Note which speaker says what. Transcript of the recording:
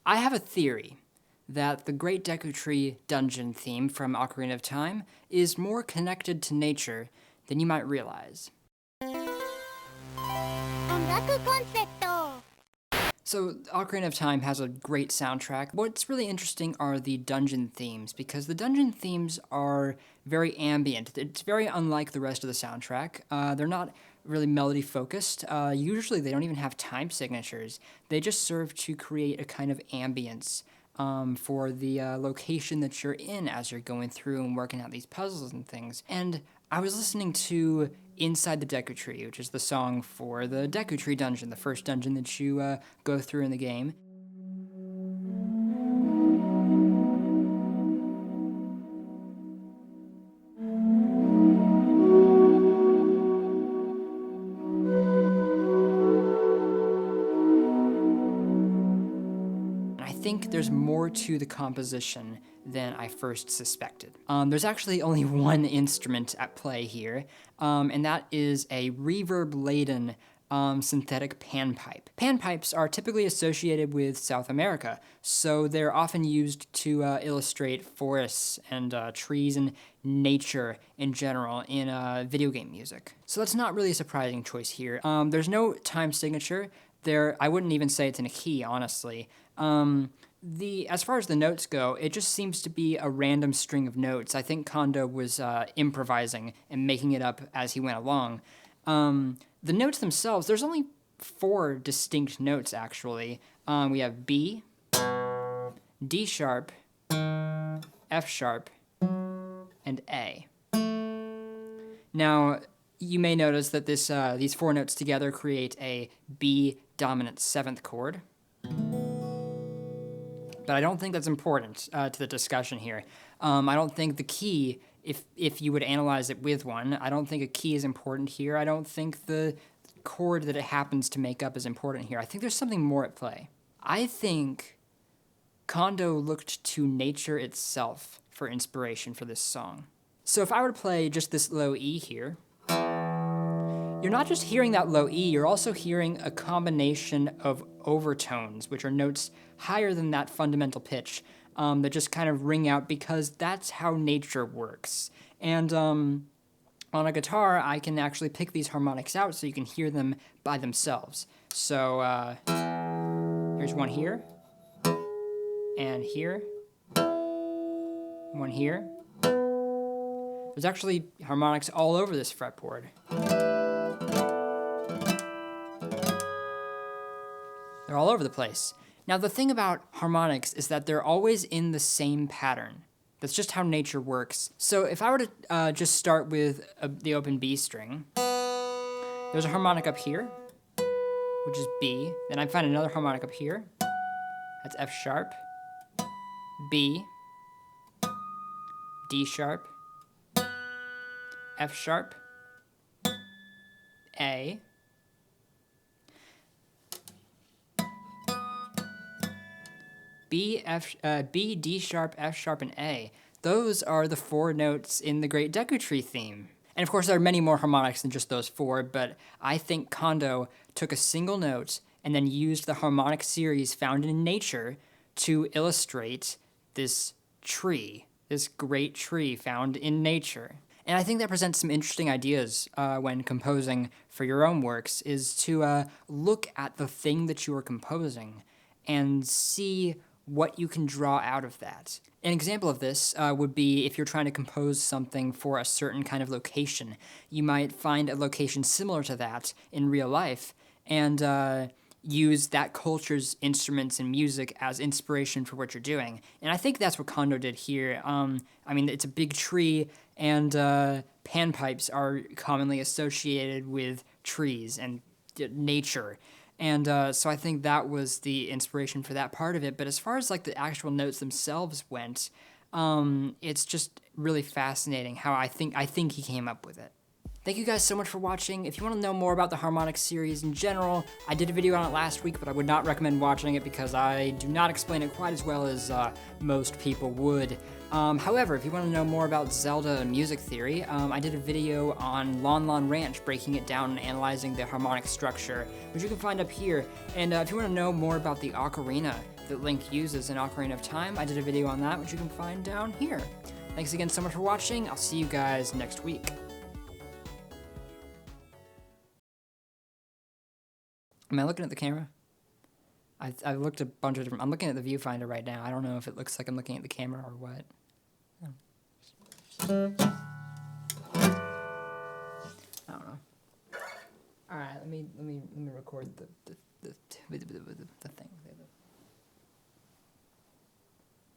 Speaker 1: I have a theory that the Great Deku Tree dungeon theme from Ocarina of Time is more connected to nature than you might realize. So, Ocarina of Time has a great soundtrack. What's really interesting are the dungeon themes, because the dungeon themes are very ambient. It's very unlike the rest of the soundtrack. They're not really melody focused. Usually they don't even have time signatures. They just serve to create a kind of ambience for the location that you're in as you're going through and working out these puzzles and things. And I was listening to Inside the Deku Tree, which is the song for the Deku Tree dungeon, the first dungeon that you go through in the game. I think there's more to the composition than I first suspected. There's actually only one instrument at play here, and that is a reverb-laden synthetic panpipe. Panpipes are typically associated with South America, so they're often used to illustrate forests and trees and nature in general in video game music. So that's not really a surprising choice here. There's no time signature. I wouldn't even say it's in a key, honestly. As far as the notes go, it just seems to be a random string of notes. I think Kondo was improvising and making it up as he went along. The notes themselves, there's only 4 distinct notes, actually. We have B, D sharp, F sharp, and A. Now, you may notice that these 4 notes together create a B dominant 7th chord. But I don't think that's important to the discussion here. I don't think the key, if you would analyze it with one, I don't think a key is important here. I don't think the chord that it happens to make up is important here. I think there's something more at play. I think Kondo looked to nature itself for inspiration for this song. So if I were to play just this low E here, you're not just hearing that low E, you're also hearing a combination of overtones, which are notes higher than that fundamental pitch, that just kind of ring out because that's how nature works. And on a guitar, I can actually pick these harmonics out so you can hear them by themselves. So here's one here, and here, one here. There's actually harmonics all over this fretboard. They're all over the place. Now, the thing about harmonics is that they're always in the same pattern. That's just how nature works. So if I were to just start with the open B string, there's a harmonic up here, which is B. Then I find another harmonic up here. That's F sharp, B, D sharp, F sharp, A, B, D sharp, F sharp, and A. Those are the 4 notes in the Great Deku Tree theme. And of course, there are many more harmonics than just those 4, but I think Kondo took a single note and then used the harmonic series found in nature to illustrate this tree, this great tree found in nature. And I think that presents some interesting ideas when composing for your own works, is to look at the thing that you are composing and see what you can draw out of that. An example of this would be if you're trying to compose something for a certain kind of location. You might find a location similar to that in real life and use that culture's instruments and music as inspiration for what you're doing. And I think that's what Kondo did here. I mean, it's a big tree, and panpipes are commonly associated with trees and nature. And so I think that was the inspiration for that part of it. But as far as like the actual notes themselves went, it's just really fascinating how I think he came up with it. Thank you guys so much for watching. If you want to know more about the Harmonics series in general, I did a video on it last week, but I would not recommend watching it because I do not explain it quite as well as most people would. However, if you want to know more about Zelda and music theory, I did a video on Lon Lon Ranch, breaking it down and analyzing the harmonic structure, which you can find up here. And if you want to know more about the ocarina that Link uses in Ocarina of Time. I did a video on that, which you can find down here. Thanks again so much for watching. I'll see you guys next week. Am I looking at the camera? I've looked at a bunch of different... I'm looking at the viewfinder right now. I don't know if it looks like I'm looking at the camera or what. I don't know. All right, let me record the thing.